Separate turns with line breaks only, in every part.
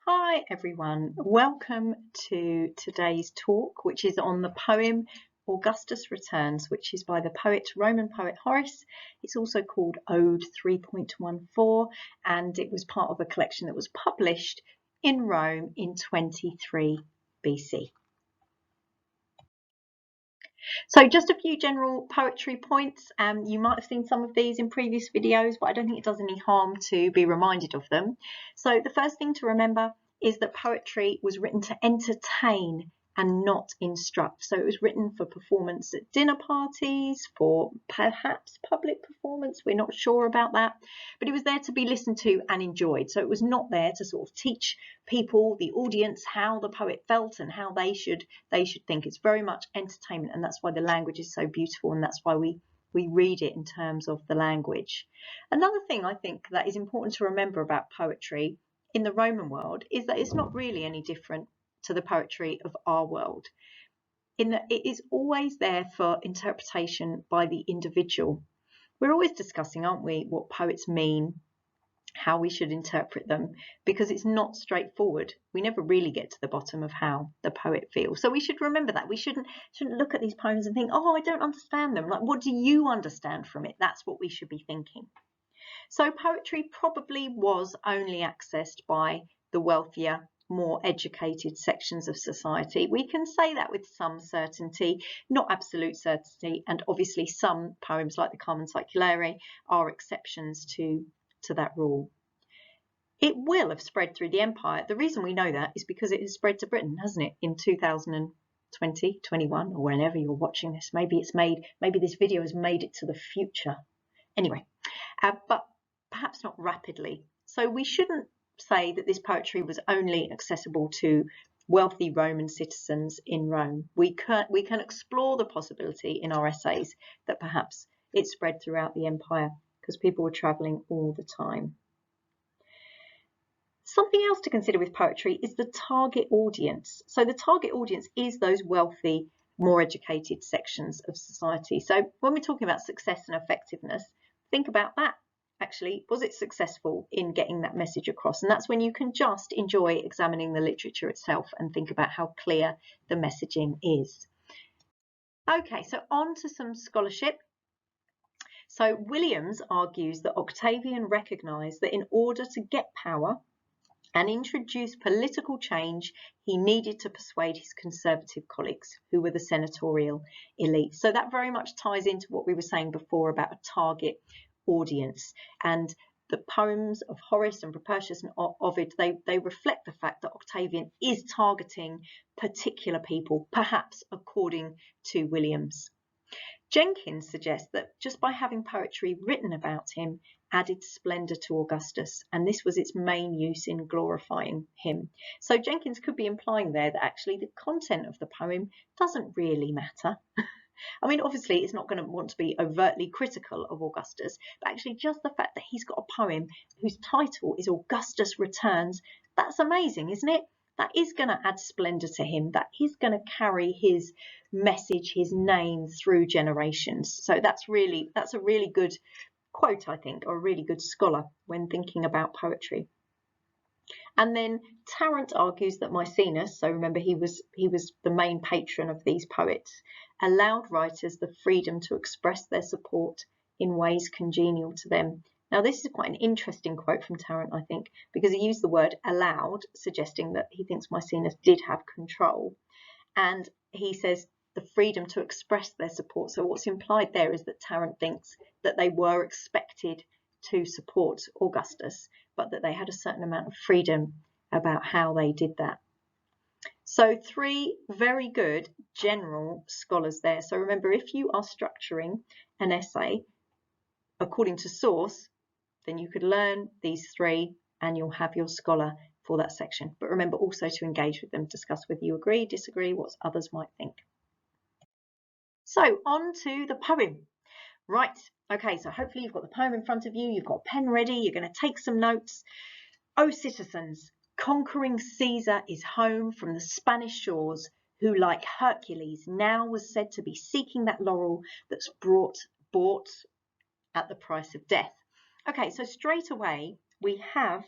Hi everyone, welcome to today's talk, which is on the poem Augustus Returns, which is by the Roman poet Horace. It's also called Ode 3.14, and it was part of a collection that was published in Rome in 23 BC. So just a few general poetry points. You might have seen some of these in previous videos, but I don't think it does any harm to be reminded of them. So the first thing to remember is that poetry was written to entertain and not instruct. So it was written for performance at dinner parties, for perhaps public performance, we're not sure about that, but it was there to be listened to and enjoyed. So it was not there to sort of teach people, the audience, how the poet felt and how they should think. It's very much entertainment, and that's why the language is so beautiful, and that's why we read it in terms of the language. Another thing I think that is important to remember about poetry in the Roman world is that it's not really any different to the poetry of our world, in that it is always there for interpretation by the individual. We're always discussing, aren't we, what poets mean, how we should interpret them, because it's not straightforward. We never really get to the bottom of how the poet feels. So we should remember that. We shouldn't look at these poems and think, oh, I don't understand them. Like, what do you understand from it? That's what we should be thinking. So poetry probably was only accessed by the wealthier, more educated sections of society. We can say that with some certainty, not absolute certainty, and obviously some poems like the Carmen Saeculare are exceptions to that rule. It will have spread through the empire. The reason we know that is because it has spread to Britain, hasn't it, in 2020, 21, or whenever you're watching this. Maybe this video has made it to the future. Anyway, but perhaps not rapidly. So we shouldn't say that this poetry was only accessible to wealthy Roman citizens in Rome. We can explore the possibility in our essays that perhaps it spread throughout the empire because people were travelling all the time. Something else to consider with poetry is the target audience. So the target audience is those wealthy, more educated sections of society. So when we're talking about success and effectiveness, think about that. Actually, was it successful in getting that message across? And that's when you can just enjoy examining the literature itself and think about how clear the messaging is. Okay, so on to some scholarship. So Williams argues that Octavian recognised that in order to get power and introduce political change, he needed to persuade his conservative colleagues, who were the senatorial elite. So that very much ties into what we were saying before about a target audience. And the poems of Horace and Propertius and Ovid, they reflect the fact that Octavian is targeting particular people, perhaps according to Williams. Jenkins suggests that just by having poetry written about him added splendour to Augustus, and this was its main use in glorifying him. So Jenkins could be implying there that actually the content of the poem doesn't really matter. I mean, obviously, it's not going to want to be overtly critical of Augustus, but actually just the fact that he's got a poem whose title is Augustus Returns, that's amazing, isn't it? That is going to add splendour to him. That is going to carry his message, his name through generations. So that's a really good quote, I think, or a really good scholar when thinking about poetry. And then Tarrant argues that Maecenas, so remember he was the main patron of these poets, allowed writers the freedom to express their support in ways congenial to them. Now this is quite an interesting quote from Tarrant, I think, because he used the word allowed, suggesting that he thinks Maecenas did have control. And he says the freedom to express their support. So what's implied there is that Tarrant thinks that they were expected to support Augustus, but that they had a certain amount of freedom about how they did that. So three very good general scholars there. So remember, if you are structuring an essay according to source, then you could learn these three and you'll have your scholar for that section. But remember also to engage with them, discuss whether you agree, disagree, what others might think. So on to the poem. Right, okay, so hopefully you've got the poem in front of you, you've got a pen ready, you're going to take some notes. O citizens, conquering Caesar is home from the Spanish shores, who like Hercules now was said to be seeking that laurel that's bought at the price of death. Okay, so straight away we have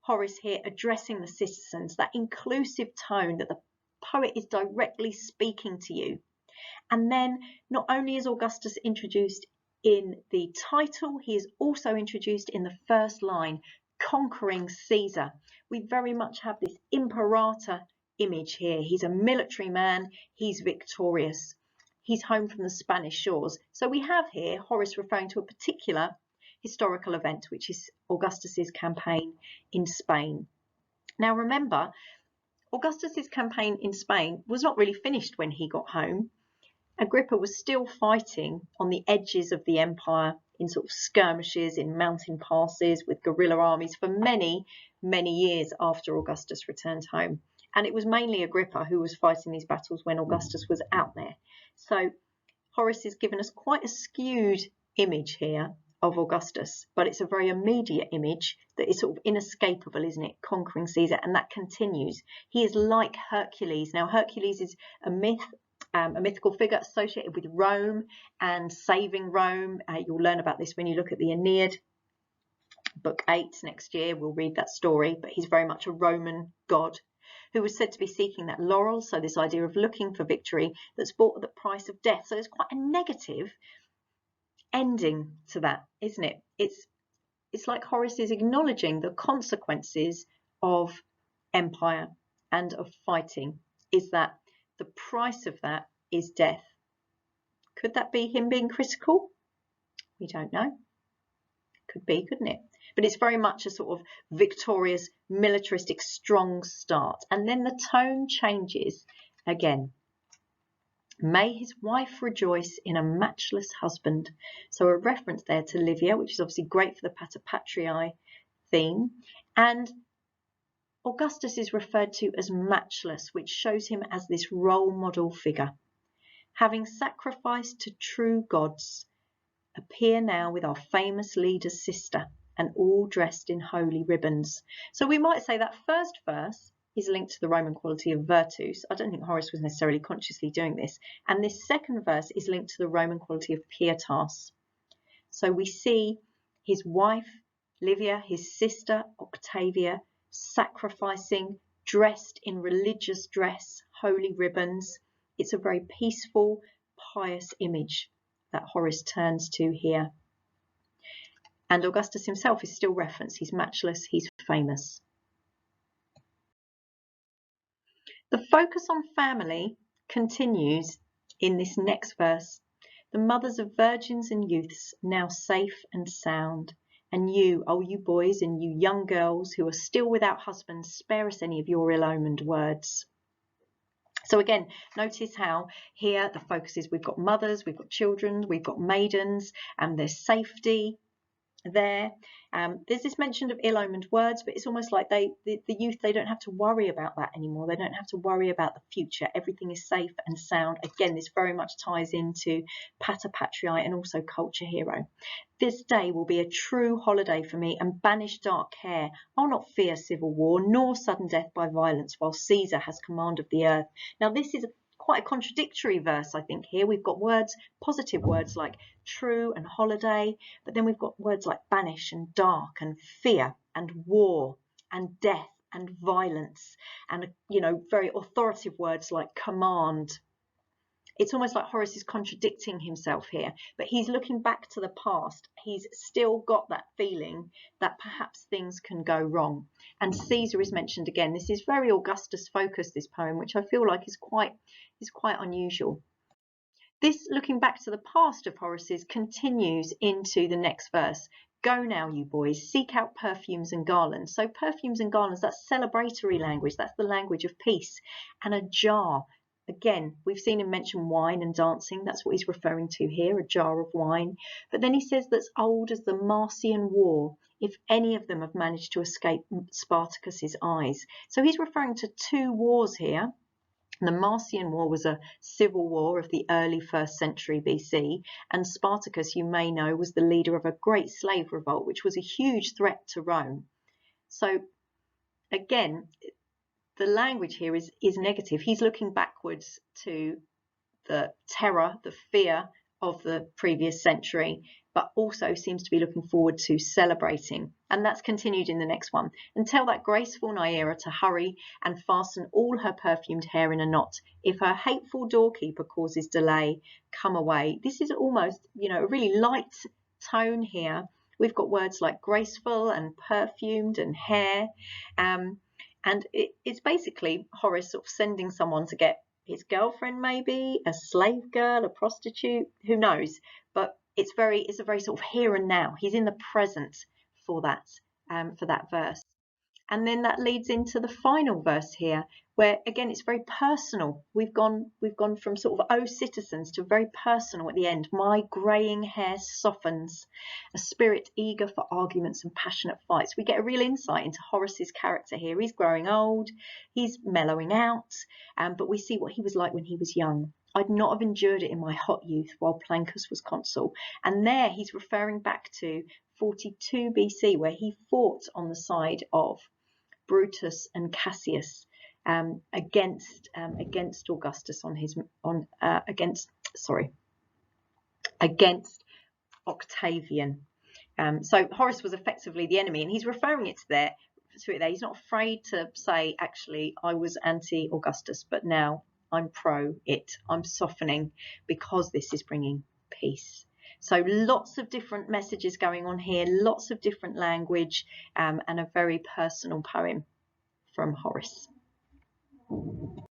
Horace here addressing the citizens, that inclusive tone that the poet is directly speaking to you. And then not only is Augustus introduced in the title, he is also introduced in the first line, conquering Caesar. We very much have this imperator image here. He's a military man, he's victorious. He's home from the Spanish shores. So we have here Horace referring to a particular historical event, which is Augustus's campaign in Spain. Now remember, Augustus's campaign in Spain was not really finished when he got home. Agrippa was still fighting on the edges of the empire in sort of skirmishes in mountain passes with guerrilla armies for many, many years after Augustus returned home. And it was mainly Agrippa who was fighting these battles when Augustus was out there. So Horace has given us quite a skewed image here of Augustus, but it's a very immediate image that is sort of inescapable, isn't it? Conquering Caesar, and that continues. He is like Hercules. Now, Hercules is a myth, a mythical figure associated with Rome and saving Rome. You'll learn about this when you look at the Aeneid, book 8 next year. We'll read that story, but he's very much a Roman god who was said to be seeking that laurel, so this idea of looking for victory that's bought at the price of death. So it's quite a negative ending to that, isn't it? It's like Horace is acknowledging the consequences of empire and of fighting, is that the price of that is death. Could that be him being critical? We don't know. Could be, couldn't it? But it's very much a sort of victorious, militaristic, strong start. And then the tone changes again. May his wife rejoice in a matchless husband. So a reference there to Livia, which is obviously great for the Pater Patriae theme. And Augustus is referred to as matchless, which shows him as this role model figure. Having sacrificed to true gods, appear now with our famous leader's sister, and all dressed in holy ribbons. So we might say that first verse is linked to the Roman quality of virtus. I don't think Horace was necessarily consciously doing this. And this second verse is linked to the Roman quality of pietas. So we see his wife, Livia, his sister, Octavia, sacrificing, dressed in religious dress, holy ribbons. It's a very peaceful, pious image that Horace turns to here. And Augustus himself is still referenced. He's matchless, he's famous. The focus on family continues in this next verse. The mothers of virgins and youths, now safe and sound. And you, oh you boys and you young girls who are still without husbands, spare us any of your ill-omened words. So again, notice how here the focus is we've got mothers, we've got children, we've got maidens, and there's safety there. There's this mention of ill-omened words, but it's almost like the youth, they don't have to worry about that anymore. They don't have to worry about the future. Everything is safe and sound. Again, this very much ties into Pater Patriae and also Culture Hero. This day will be a true holiday for me and banish dark care. I'll not fear civil war nor sudden death by violence while Caesar has command of the earth. Now this is quite a contradictory verse, I think. Here we've got words, positive words like true and holiday, but then we've got words like banish and dark and fear and war and death and violence and, you know, very authoritative words like command. It's almost like Horace is contradicting himself here, but he's looking back to the past. He's still got that feeling that perhaps things can go wrong. And Caesar is mentioned again. This is very Augustus focused, this poem, which I feel like is quite unusual. This looking back to the past of Horace's continues into the next verse. Go now, you boys, seek out perfumes and garlands. So perfumes and garlands, that's celebratory language. That's the language of peace. And a jar. Again, we've seen him mention wine and dancing. That's what he's referring to here, a jar of wine. But then he says that's old as the Marsian War, if any of them have managed to escape Spartacus's eyes. So he's referring to two wars here. The Marsian War was a civil war of the early 1st century BC, and Spartacus, you may know, was the leader of a great slave revolt, which was a huge threat to Rome. So again, the language here is negative. He's looking backwards to the terror, the fear of the previous century, but also seems to be looking forward to celebrating. And that's continued in the next one. And tell that graceful Neaera to hurry and fasten all her perfumed hair in a knot. If her hateful doorkeeper causes delay, come away. This is almost, a really light tone here. We've got words like graceful and perfumed and hair. And it's basically Horace sort of sending someone to get his girlfriend, maybe a slave girl, a prostitute, who knows? But it's a very sort of here and now. He's in the present for that verse. And then that leads into the final verse here, where again it's very personal. We've gone from sort of "O citizens" to very personal at the end. My greying hair softens, a spirit eager for arguments and passionate fights. We get a real insight into Horace's character here. He's growing old, he's mellowing out, but we see what he was like when he was young. I'd not have endured it in my hot youth while Plancus was consul. And there he's referring back to 42 BC, where he fought on the side of Brutus and Cassius against Augustus against Octavian. So Horace was effectively the enemy, and he's referring it to it there. He's not afraid to say, actually, I was anti-Augustus, but now I'm pro it. I'm softening because this is bringing peace. So lots of different messages going on here, lots of different language, and a very personal poem from Horace.